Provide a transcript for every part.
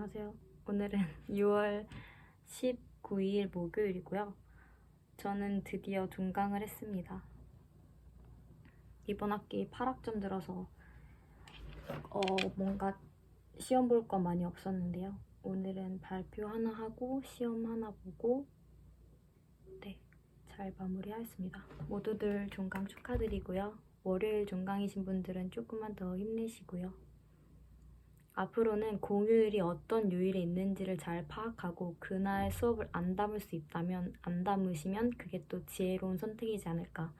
안녕하세요. 오늘은 6월 19일 목요일이고요. 저는 드디어 종강을 했습니다. 이번 학기 8학점 들어서 뭔가 시험 볼 거 많이 없었는데요. 오늘은 발표 하나 하고 시험 하나 보고 잘 마무리하였습니다. 모두들 종강 축하드리고요. 월요일 종강이신 분들은 조금만 더 힘내시고요. 앞으로는 공휴일이 어떤 요일에 있는지를 잘 파악하고 그날 수업을 안 담을 수 있다면 안 담으시면 그게 또 지혜로운 선택이지 않을까,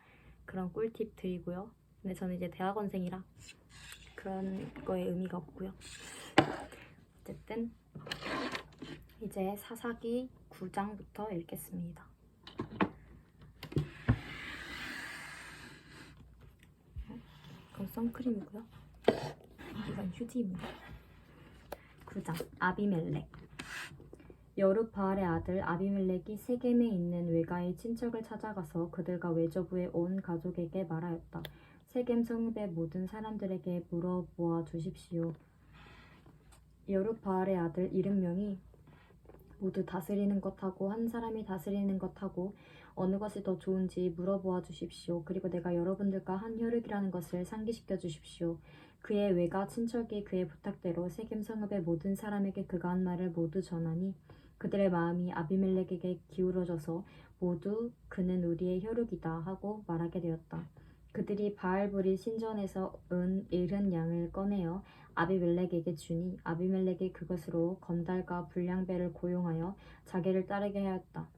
그런 꿀팁 드리고요. 근데 저는 이제 대학원생이라 그런 거에 의미가 없고요. 어쨌든 이제 사사기 9장부터 읽겠습니다. 이건 선크림이고요. 이건 휴지입니다. 9장 아비멜렉. 여룹바알의 아들 아비멜렉이 세겜에 있는 외가의 친척을 찾아가서 그들과 외조부의 온 가족에게 말하였다. 세겜 성읍의 모든 사람들에게 물어보아 주십시오. 여룹바알의 아들 70명이 모두 다스리는 것하고 한 사람이 다스리는 것하고 어느 것이 더 좋은지 물어보아 주십시오. 그리고 내가 여러분들과 한 혈육이라는 것을 상기시켜 주십시오. 그의 외가 친척이 그의 부탁대로 세겜 성읍의 모든 사람에게 그가 한 말을 모두 전하니 그들의 마음이 아비멜렉에게 기울어져서 모두 그는 우리의 혈육이다 하고 말하게 되었다. 그들이 바알브리 신전에서 은 70양을 꺼내어 아비멜렉에게 주니 아비멜렉이 그것으로 건달과 불량배를 고용하여 자기를 따르게 하였다.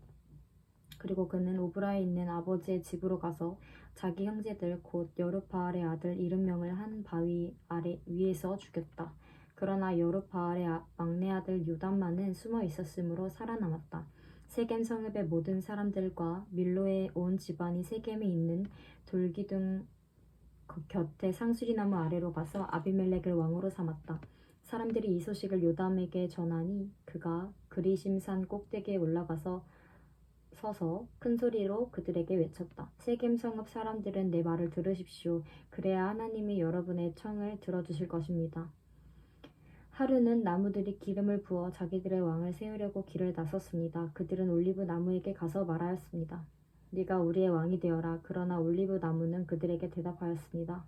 그리고 그는 오브라에 있는 아버지의 집으로 가서 자기 형제들 곧 여룹바알의 아들 70명을 한 바위 아래 위에서 죽였다. 그러나 여룹바알의 막내 아들 요담만은 숨어 있었으므로 살아남았다. 세겜 성읍의 모든 사람들과 밀로의 온 집안이 세겜에 있는 돌기둥 곁에 상수리나무 아래로 가서 아비멜렉을 왕으로 삼았다. 사람들이 이 소식을 요담에게 전하니 그가 그리심산 꼭대기에 올라가서 서서 큰 소리로 그들에게 외쳤다. 세겜 성읍 사람들은 내 말을 들으십시오. 그래야 하나님이 여러분의 청을 들어주실 것입니다. 하루는 나무들이 기름을 부어 자기들의 왕을 세우려고 길을 나섰습니다. 그들은 올리브 나무에게 가서 말하였습니다. 네가 우리의 왕이 되어라. 그러나 올리브 나무는 그들에게 대답하였습니다.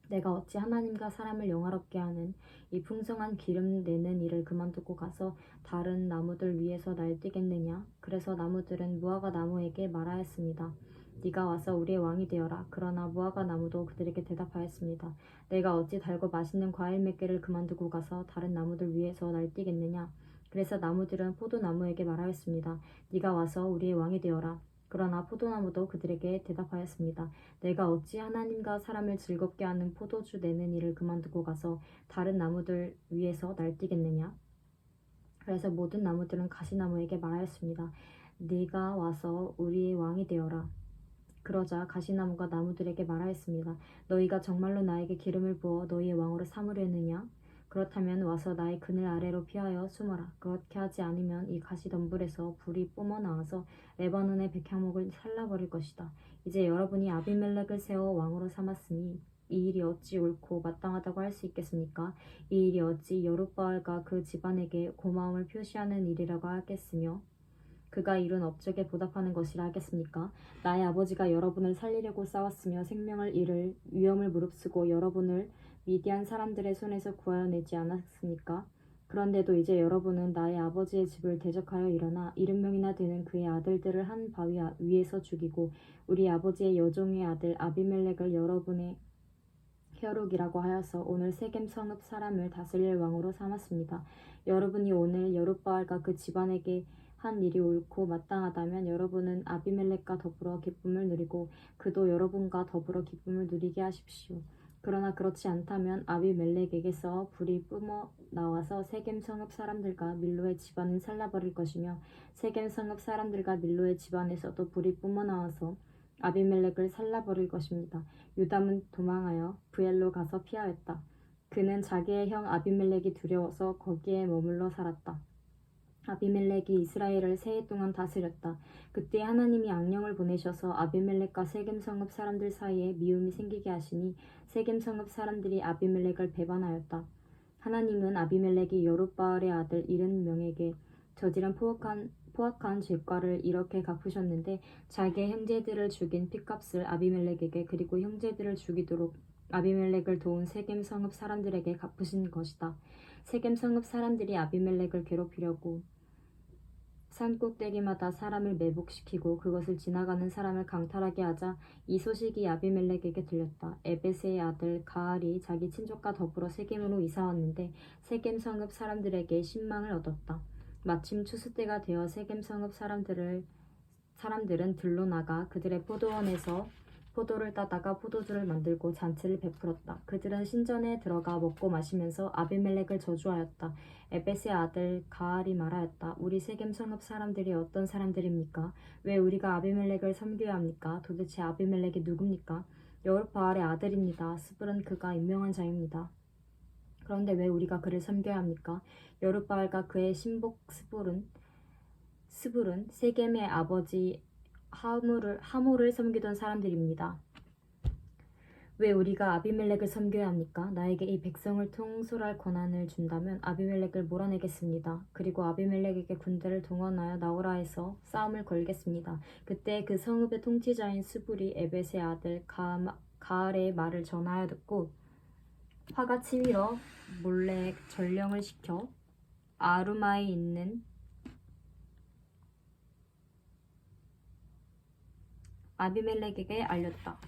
내가 어찌 하나님과 사람을 영화롭게 하는 이 풍성한 기름 내는 일을 그만두고 가서 다른 나무들 위에서 날뛰겠느냐? 그래서 나무들은 무화과 나무에게 말하였습니다. 네가 와서 우리의 왕이 되어라. 그러나 무화과 나무도 그들에게 대답하였습니다. 내가 어찌 달고 맛있는 과일 몇 개를 그만두고 가서 다른 나무들 위에서 날뛰겠느냐? 그래서 나무들은 포도나무에게 말하였습니다. 네가 와서 우리의 왕이 되어라. 그러나 포도나무도 그들에게 대답하였습니다. 내가 어찌 하나님과 사람을 즐겁게 하는 포도주 내는 일을 그만두고 가서 다른 나무들 위에서 날뛰겠느냐? 그래서 모든 나무들은 가시나무에게 말하였습니다. 네가 와서 우리의 왕이 되어라. 그러자 가시나무가 나무들에게 말하였습니다. 너희가 정말로 나에게 기름을 부어 너희의 왕으로 삼으려느냐? 그렇다면 와서 나의 그늘 아래로 피하여 숨어라. 그렇게 하지 않으면 이 가시덤불에서 불이 뿜어나와서 레바논의 백향목을 살라버릴 것이다. 이제 여러분이 아비멜렉을 세워 왕으로 삼았으니 이 일이 어찌 옳고 마땅하다고 할 수 있겠습니까? 이 일이 어찌 여룹바알과 그 집안에게 고마움을 표시하는 일이라고 하겠으며 그가 이룬 업적에 보답하는 것이라 하겠습니까? 나의 아버지가 여러분을 살리려고 싸웠으며 생명을 잃을 위험을 무릅쓰고 여러분을 미디안 사람들의 손에서 구하여내지 않았습니까? 그런데도 이제 여러분은 나의 아버지의 집을 대적하여 일어나 70명이나 되는 그의 아들들을 한 바위 위에서 죽이고 우리 아버지의 여종의 아들 아비멜렉을 여러분의 혈육이라고 하여서 오늘 세겜 성읍 사람을 다스릴 왕으로 삼았습니다. 여러분이 오늘 여룹바알과 그 집안에게 한 일이 옳고 마땅하다면 여러분은 아비멜렉과 더불어 기쁨을 누리고 그도 여러분과 더불어 기쁨을 누리게 하십시오. 그러나 그렇지 않다면 아비멜렉에게서 불이 뿜어 나와서 세겜 성읍 사람들과 밀로의 집안을 살라버릴 것이며 세겜 성읍 사람들과 밀로의 집안에서도 불이 뿜어 나와서 아비멜렉을 살라버릴 것입니다. 요담은 도망하여 브엘로 가서 피하였다. 그는 자기의 형 아비멜렉이 두려워서 거기에 머물러 살았다. 아비멜렉이 이스라엘을 세해 동안 다스렸다. 그때 하나님이 악령을 보내셔서 아비멜렉과 세겜 성읍 사람들 사이에 미움이 생기게 하시니 세겜 성읍 사람들이 아비멜렉을 배반하였다. 하나님은 아비멜렉이 여룻바알의 아들 70명에게 저지른 포악한 죄과를 이렇게 갚으셨는데 자기의 형제들을 죽인 핏값을 아비멜렉에게 그리고 형제들을 죽이도록 아비멜렉을 도운 세겜 성읍 사람들에게 갚으신 것이다. 세겜 성읍 사람들이 아비멜렉을 괴롭히려고 산꼭대기마다 사람을 매복시키고 그것을 지나가는 사람을 강탈하게 하자 이 소식이 아비멜렉에게 들렸다. 에베스의 아들 가알이 자기 친족과 더불어 세겜으로 이사왔는데 세겜 성읍 사람들에게 신망을 얻었다. 마침 추수 때가 되어 세겜 성읍 사람들은 들로 나가 그들의 포도원에서 포도를 따다가 포도주를 만들고 잔치를 베풀었다. 그들은 신전에 들어가 먹고 마시면서 아비멜렉을 저주하였다. 에베스의 아들 가알이 말하였다. 우리 세겜 성읍 사람들이 어떤 사람들입니까? 왜 우리가 아비멜렉을 섬겨야 합니까? 도대체 아비멜렉이 누굽니까? 여룻바알의 아들입니다. 스불은 그가 임명한 자입니다. 그런데 왜 우리가 그를 섬겨야 합니까? 여룻바알과 그의 신복 스불은 세겜의 아버지 하몰을 섬기던 사람들입니다. 왜 우리가 아비멜렉을 섬겨야 합니까? 나에게 이 백성을 통솔할 권한을 준다면 아비멜렉을 몰아내겠습니다. 그리고 아비멜렉에게 군대를 동원하여 나오라 해서 싸움을 걸겠습니다. 그때 그 성읍의 통치자인 스불이 에벳의 아들 가알의 말을 전하여 듣고 화가 치밀어 몰래 전령을 시켜 아루마에 있는 아비멜렉에게 알렸다.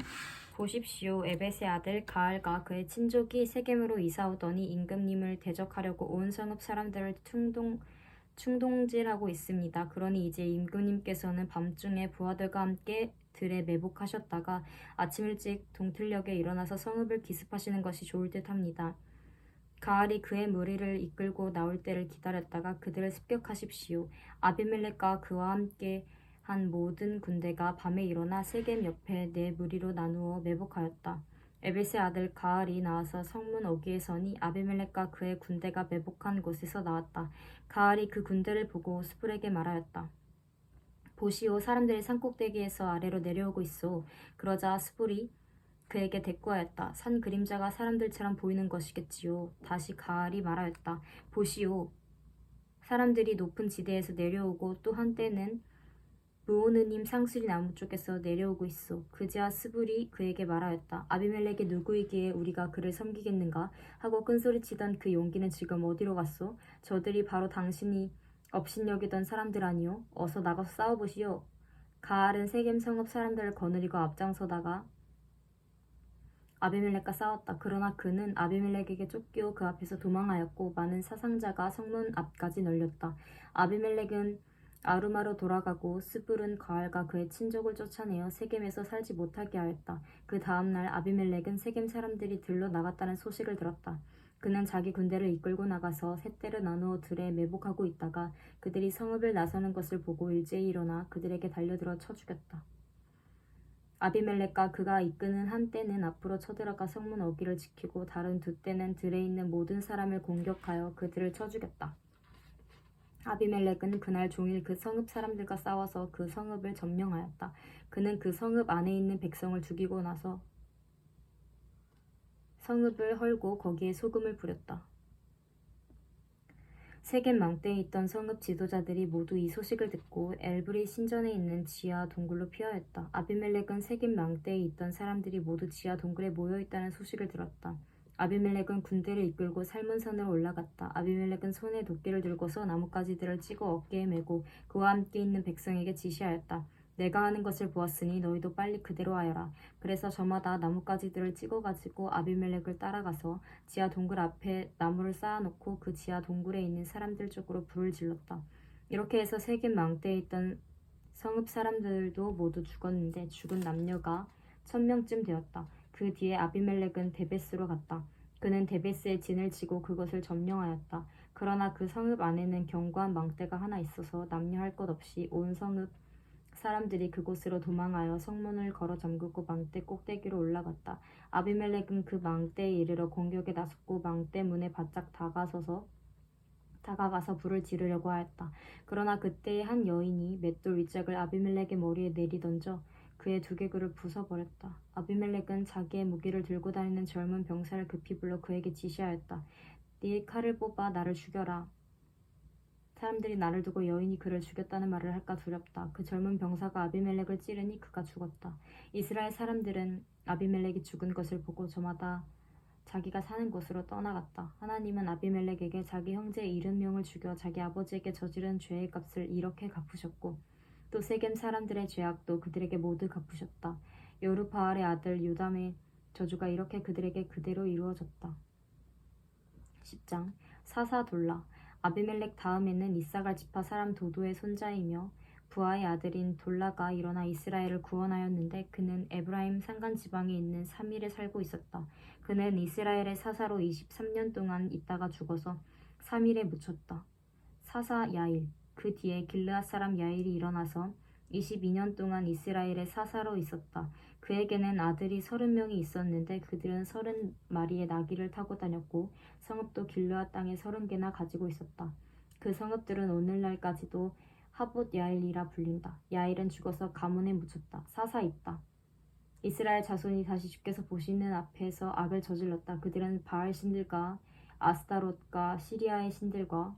보십시오. 에벳의 아들 가알과 그의 친족이 세겜으로 이사오더니 임금님을 대적하려고 온 성읍 사람들을 충동질하고 있습니다. 그러니 이제 임금님께서는 밤중에 부하들과 함께 들에 매복하셨다가 아침 일찍 동틀녘에 일어나서 성읍을 기습하시는 것이 좋을 듯합니다. 가알이 그의 무리를 이끌고 나올 때를 기다렸다가 그들을 습격하십시오. 아비멜렉과 그와 함께 한 모든 군대가 밤에 일어나 세겜 옆에 네 무리로 나누어 매복하였다. 에벳의 아들 가알이 나와서 성문 어귀에 서니 아비멜렉과 그의 군대가 매복한 곳에서 나왔다. 가알이 그 군대를 보고 스불에게 말하였다. 보시오, 사람들이 산꼭대기에서 아래로 내려오고 있어. 그러자 스불이 그에게 대꾸하였다. 산 그림자가 사람들처럼 보이는 것이겠지요. 다시 가알이 말하였다. 보시오, 사람들이 높은 지대에서 내려오고 또 한때는 무오느님 상수리 나무 쪽에서 내려오고 있어. 그제야 스불이 그에게 말하였다. 아비멜렉이 누구이기에 우리가 그를 섬기겠는가? 하고 끈소리치던 그 용기는 지금 어디로 갔소? 저들이 바로 당신이 업신여기던 사람들 아니요? 어서 나가서 싸워보시오. 가알은 세겜 성읍 사람들을 거느리고 앞장서다가 아비멜렉과 싸웠다. 그러나 그는 아비멜렉에게 쫓기고 그 앞에서 도망하였고 많은 사상자가 성문 앞까지 널렸다. 아비멜렉은 아루마로 돌아가고 스불은 가알과 그의 친족을 쫓아내어 세겜에서 살지 못하게 하였다. 그 다음날 아비멜렉은 세겜 사람들이 들러 나갔다는 소식을 들었다. 그는 자기 군대를 이끌고 나가서 세 떼를 나누어 들에 매복하고 있다가 그들이 성읍을 나서는 것을 보고 일제히 일어나 그들에게 달려들어 쳐 죽였다. 아비멜렉과 그가 이끄는 한 떼는 앞으로 쳐들어가 성문 어귀를 지키고 다른 두 떼는 들에 있는 모든 사람을 공격하여 그들을 쳐 죽였다. 아비멜렉은 그날 종일 그 성읍 사람들과 싸워서 그 성읍을 점령하였다. 그는 그 성읍 안에 있는 백성을 죽이고 나서 성읍을 헐고 거기에 소금을 뿌렸다. 세겜 망대에 있던 성읍 지도자들이 모두 이 소식을 듣고 엘브리 신전에 있는 지하 동굴로 피하였다. 아비멜렉은 세겜 망대에 있던 사람들이 모두 지하 동굴에 모여 있다는 소식을 들었다. 아비멜렉은 군대를 이끌고 살문산으로 올라갔다. 아비멜렉은 손에 도끼를 들고서 나뭇가지들을 찍어 어깨에 메고 그와 함께 있는 백성에게 지시하였다. 내가 하는 것을 보았으니 너희도 빨리 그대로 하여라. 그래서 저마다 나뭇가지들을 찍어가지고 아비멜렉을 따라가서 지하 동굴 앞에 나무를 쌓아놓고 그 지하 동굴에 있는 사람들 쪽으로 불을 질렀다. 이렇게 해서 세겜 망대에 있던 성읍 사람들도 모두 죽었는데 죽은 남녀가 1000명쯤 되었다. 그 뒤에 아비멜렉은 데베스로 갔다. 그는 데베스에 진을 치고 그것을 점령하였다. 그러나 그 성읍 안에는 견고한 망대가 하나 있어서 남녀 할 것 없이 온 성읍 사람들이 그곳으로 도망하여 성문을 걸어 잠그고 망대 꼭대기로 올라갔다. 아비멜렉은 그 망대에 이르러 공격에 나섰고 망대 문에 바짝 다가가서 불을 지르려고 하였다. 그러나 그때에 한 여인이 맷돌 윗짝을 아비멜렉의 머리에 내리던져 그의 두개골을 부숴버렸다. 아비멜렉은 자기의 무기를 들고 다니는 젊은 병사를 급히 불러 그에게 지시하였다. 네 칼을 뽑아 나를 죽여라. 사람들이 나를 두고 여인이 그를 죽였다는 말을 할까 두렵다. 그 젊은 병사가 아비멜렉을 찌르니 그가 죽었다. 이스라엘 사람들은 아비멜렉이 죽은 것을 보고 저마다 자기가 사는 곳으로 떠나갔다. 하나님은 아비멜렉에게 자기 형제 70명을 죽여 자기 아버지에게 저지른 죄의 값을 이렇게 갚으셨고 또 세겜 사람들의 죄악도 그들에게 모두 갚으셨다. 여루바알의 아들 요담의 저주가 이렇게 그들에게 그대로 이루어졌다. 10장 사사돌라. 아비멜렉 다음에는 이사갈 지파 사람 도도의 손자이며 부하의 아들인 돌라가 일어나 이스라엘을 구원하였는데 그는 에브라임 산간 지방에 있는 사밀에 살고 있었다. 그는 이스라엘의 사사로 23년 동안 있다가 죽어서 사밀에 묻혔다. 사사 야일. 그 뒤에 길르앗 사람 야일이 일어나서 22년 동안 이스라엘의 사사로 있었다. 그에게는 아들이 30명이 있었는데 그들은 30마리의 나귀를 타고 다녔고 성읍도 길르앗 땅에 30개나 가지고 있었다. 그 성읍들은 오늘날까지도 하봇 야일이라 불린다. 야일은 죽어서 가문에 묻혔다. 사사 있다. 이스라엘 자손이 다시 주께서 보시는 앞에서 악을 저질렀다. 그들은 바알 신들과 아스타롯과 시리아의 신들과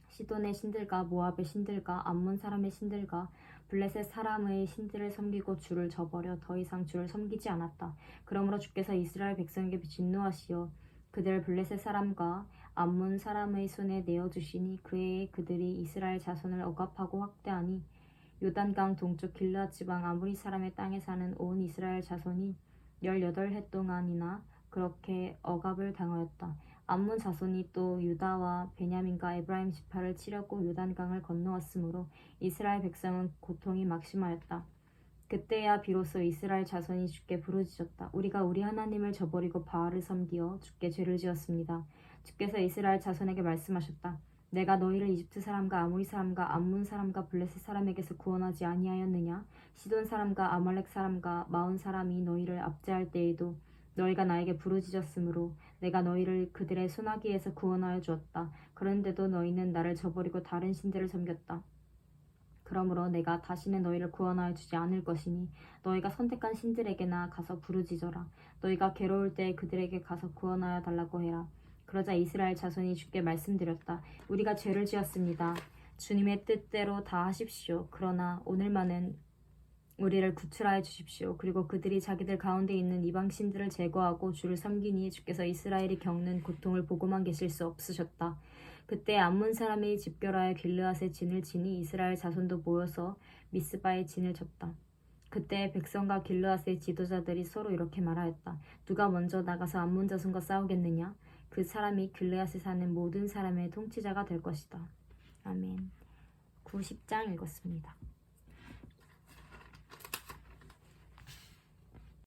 시돈의 신들과 모압의 신들과 암몬 사람의 신들과 블레셋 사람의 신들을 섬기고 주를 저버려 더 이상 주를 섬기지 않았다. 그러므로 주께서 이스라엘 백성에게 진노하시어 그들을 블레셋 사람과 암몬 사람의 손에 내어주시니 그해에 그들이 이스라엘 자손을 억압하고 학대하니 요단강 동쪽 길르앗 지방 아무리 사람의 땅에 사는 온 이스라엘 자손이 18해 동안이나 그렇게 억압을 당하였다. 암몬 자손이 또 유다와 베냐민과 에브라임 지파를 치려고 요단강을 건너왔으므로 이스라엘 백성은 고통이 막심하였다. 그때야 비로소 이스라엘 자손이 주께 부르짖었다. 우리가 우리 하나님을 저버리고 바알을 섬기어 주께 죄를 지었습니다. 주께서 이스라엘 자손에게 말씀하셨다. 내가 너희를 이집트 사람과 아모리 사람과 암몬 사람과 블레셋 사람에게서 구원하지 아니하였느냐? 시돈 사람과 아말렉 사람과 마온 사람이 너희를 압제할 때에도 너희가 나에게 부르짖었으므로 내가 너희를 그들의 손아귀에서 구원하여 주었다. 그런데도 너희는 나를 저버리고 다른 신들을 섬겼다. 그러므로 내가 다시는 너희를 구원하여 주지 않을 것이니 너희가 선택한 신들에게나 가서 부르짖어라. 너희가 괴로울 때 그들에게 가서 구원하여 달라고 해라. 그러자 이스라엘 자손이 주께 말씀드렸다. 우리가 죄를 지었습니다. 주님의 뜻대로 다 하십시오. 그러나 오늘만은 우리를 구출하여 주십시오. 그리고 그들이 자기들 가운데 있는 이방 신들을 제거하고 주를 섬기니 주께서 이스라엘이 겪는 고통을 보고만 계실 수 없으셨다. 그때 암몬 사람이 집결하여 길르앗에 진을 치니 이스라엘 자손도 모여서 미스바에 진을 쳤다. 그때 백성과 길르앗의 지도자들이 서로 이렇게 말하였다. 누가 먼저 나가서 암몬 자손과 싸우겠느냐? 그 사람이 길르앗에 사는 모든 사람의 통치자가 될 것이다. 아멘. 90장 읽었습니다.